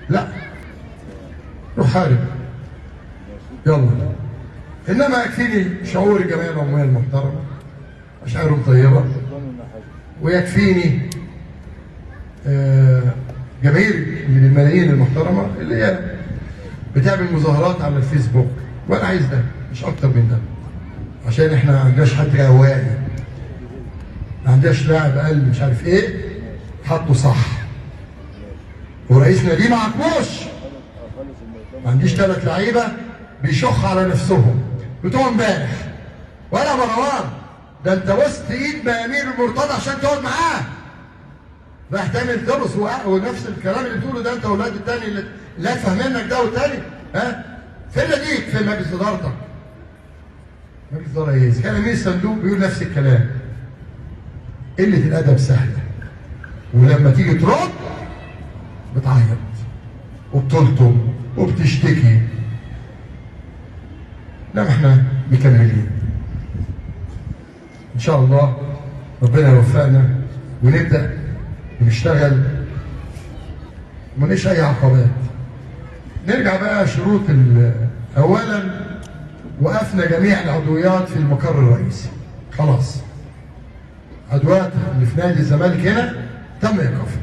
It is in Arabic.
لا، روح حارب يلا. انما يكفيني شعور الجمعيه العموميه المحترمه، مشاعرهم طيبه، ويكفيني جماهير من الملايين المحترمه اللي هي بتعمل مظاهرات على الفيسبوك، وانا عايز ده مش اكتر من ده، عشان احنا ما عندناش حد هوائي، ما عندناش لاعب قال مش عارف ايه حطه صح، ورئيسنا دي ما عجبوش. ما عنديش 3 لعيبه بيشخ على نفسهم بتوع امبارح ولا مروان، ده انت وسط ايد بامير المرتضى عشان تقعد معاه، راح تعمل تبص ونفس الكلام اللي بتقوله ده انت واولاد التاني اللي اتفه منك ده والتاني. ها فين ديك في مجلس ادارتك؟ مجلس اداره ايه؟ اذا كان امين الصندوق بيقول نفس الكلام. قله الادب سهله، ولما تيجي ترد بتعيط وبتلطم وبتشتكي. انما احنا مكملين ان شاء الله، ربنا يوفقنا ونبدا ونشتغل وماليش اي عقبات. نرجع بقى شروط. اولا وقفنا جميع العضويات في المقر الرئيسي، خلاص عضويات اللي في نادي الزمالك هنا تم ايقافها.